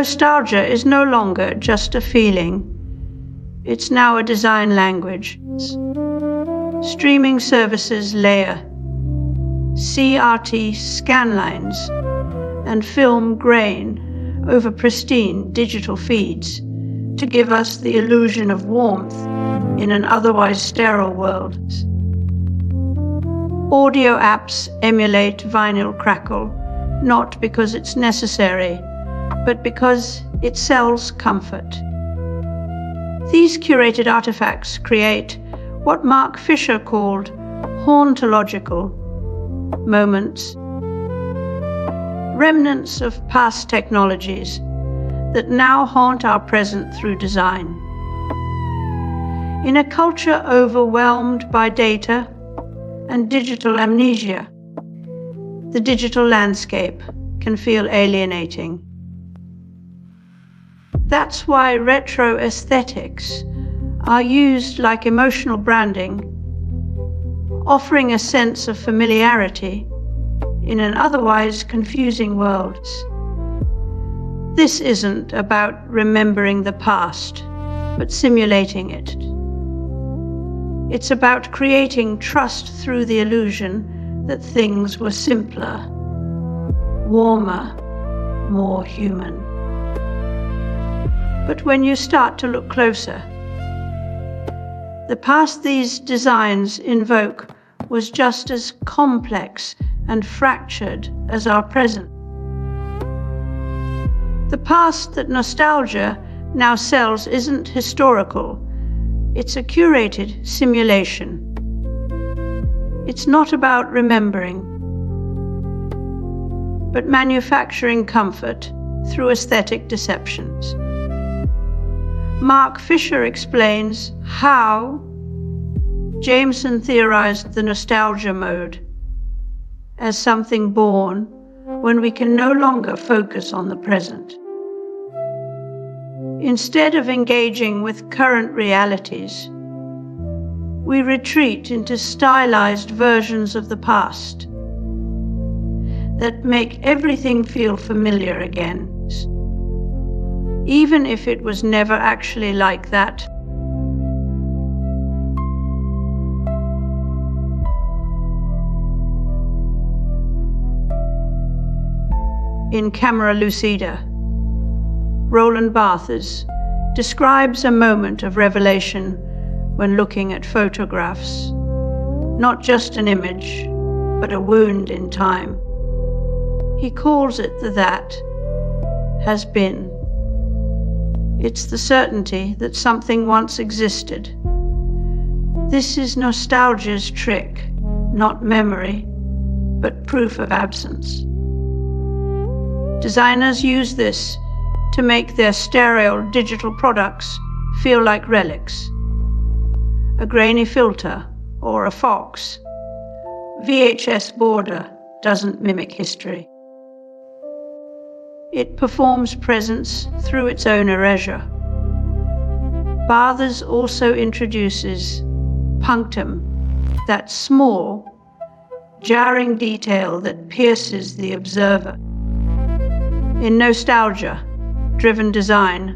Nostalgia is no longer just a feeling. It's now a design language. Streaming services layer CRT scanlines and film grain over pristine digital feeds to give us the illusion of warmth in an otherwise sterile world. Audio apps emulate vinyl crackle, not because it's necessary, but because it sells comfort. These curated artifacts create what Mark Fisher called hauntological moments, remnants of past technologies that now haunt our present through design. In a culture overwhelmed by data and digital amnesia, the digital landscape can feel alienating. That's why retro aesthetics are used like emotional branding, offering a sense of familiarity in an otherwise confusing world. This isn't about remembering the past, but simulating it. It's about creating trust through the illusion that things were simpler, warmer, more human. But when you start to look closer, the past these designs invoke was just as complex and fractured as our present. The past that nostalgia now sells isn't historical. It's a curated simulation. It's not about remembering, but manufacturing comfort through aesthetic deceptions. Mark Fisher explains how Jameson theorized the nostalgia mode as something born when we can no longer focus on the present. Instead of engaging with current realities, we retreat into stylized versions of the past that make everything feel familiar again, even if it was never actually like that. In Camera Lucida, Roland Barthes describes a moment of revelation when looking at photographs, not just an image, but a wound in time. He calls it the that has been. It's the certainty that something once existed. This is nostalgia's trick, not memory, but proof of absence. Designers use this to make their sterile digital products feel like relics. A grainy filter or a fox. VHS border doesn't mimic history. It performs presence through its own erasure. Barthes also introduces punctum, that small, jarring detail that pierces the observer. In nostalgia-driven design,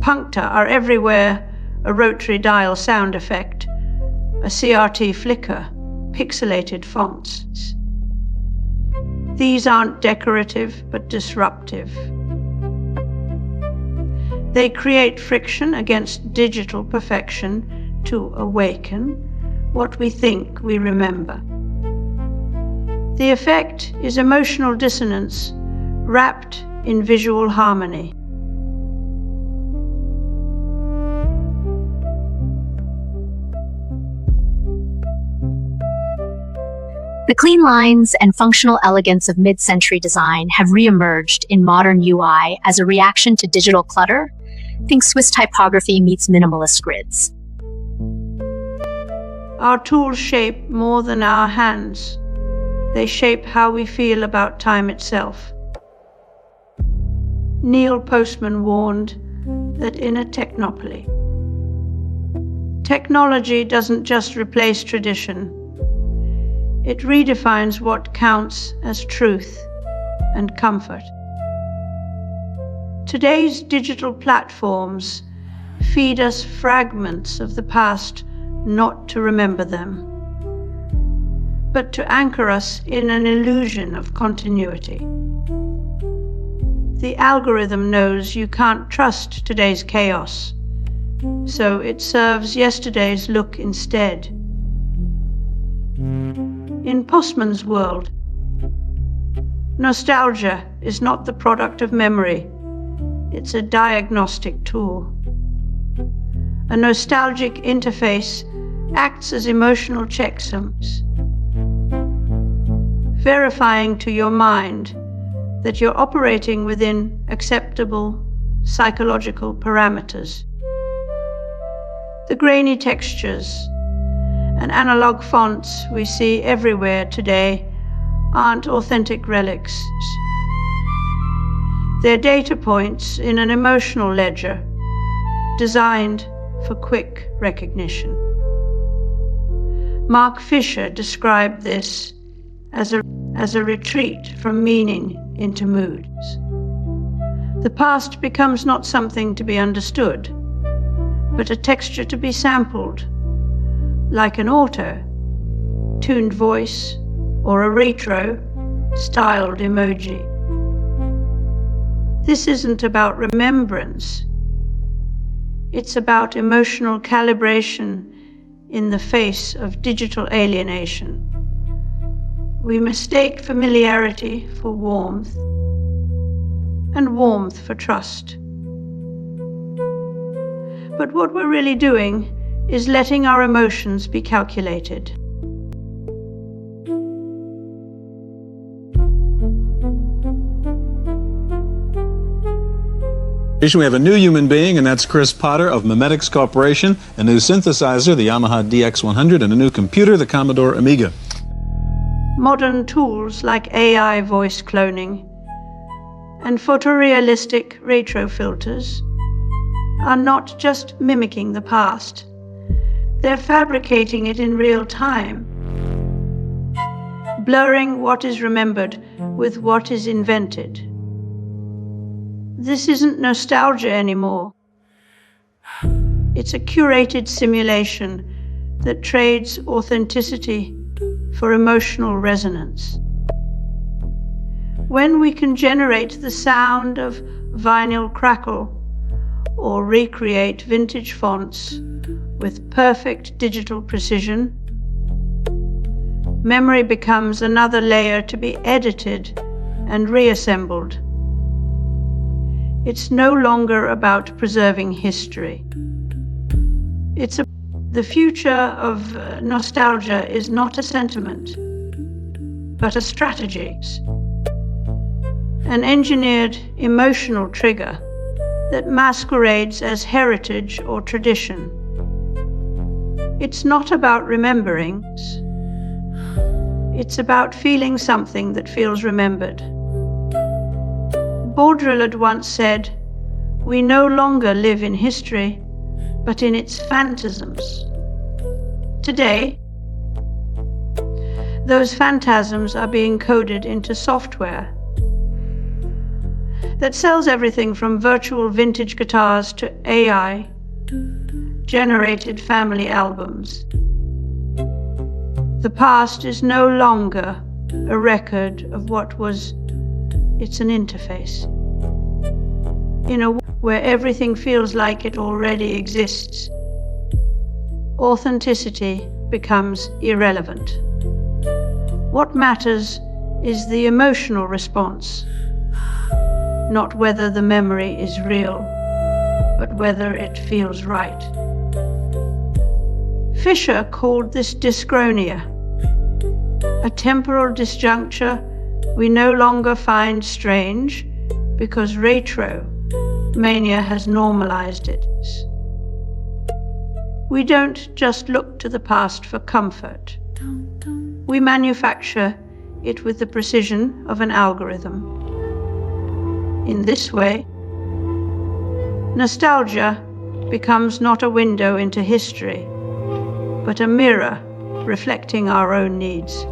puncta are everywhere: a rotary dial sound effect, a CRT flicker, pixelated fonts. These aren't decorative, but disruptive. They create friction against digital perfection to awaken what we think we remember. The effect is emotional dissonance wrapped in visual harmony. The clean lines and functional elegance of mid-century design have re-emerged in modern UI as a reaction to digital clutter. Think Swiss typography meets minimalist grids. Our tools shape more than our hands. They shape how we feel about time itself. Neil Postman warned that in a Technopoly, technology doesn't just replace tradition. It redefines what counts as truth and comfort. Today's digital platforms feed us fragments of the past, not to remember them, but to anchor us in an illusion of continuity. The algorithm knows you can't trust today's chaos, so it serves yesterday's look instead. In Postman's world, nostalgia is not the product of memory, it's a diagnostic tool. A nostalgic interface acts as emotional checksums, verifying to your mind that you're operating within acceptable psychological parameters. The grainy textures and analog fonts we see everywhere today aren't authentic relics. They're data points in an emotional ledger designed for quick recognition. Mark Fisher described this as a retreat from meaning into moods. The past becomes not something to be understood, but a texture to be sampled, like an auto-tuned voice or a retro-styled emoji. This isn't about remembrance. It's about emotional calibration in the face of digital alienation. We mistake familiarity for warmth, and warmth for trust. But what we're really doing is letting our emotions be calculated. We have a new human being, and that's Chris Potter of Memetics Corporation, a new synthesizer, the Yamaha DX100, and a new computer, the Commodore Amiga. Modern tools like AI voice cloning and photorealistic retro filters are not just mimicking the past, they're fabricating it in real time, blurring what is remembered with what is invented. This isn't nostalgia anymore. It's a curated simulation that trades authenticity for emotional resonance. When we can generate the sound of vinyl crackle or recreate vintage fonts with perfect digital precision, memory becomes another layer to be edited and reassembled. It's no longer about preserving history. The future of nostalgia is not a sentiment, but a strategy, an engineered emotional trigger that masquerades as heritage or tradition. It's not about remembering, it's about feeling something that feels remembered. Baudrillard once said, "We no longer live in history, but in its phantasms." Today, those phantasms are being coded into software that sells everything from virtual vintage guitars to AI-generated family albums. The past is no longer a record of what was, it's an interface. In a world where everything feels like it already exists, authenticity becomes irrelevant. What matters is the emotional response, not whether the memory is real, but whether it feels right. Fisher called this dyschronia, a temporal disjuncture we no longer find strange because retro mania has normalized it. We don't just look to the past for comfort. We manufacture it with the precision of an algorithm. In this way, nostalgia becomes not a window into history, but a mirror reflecting our own needs.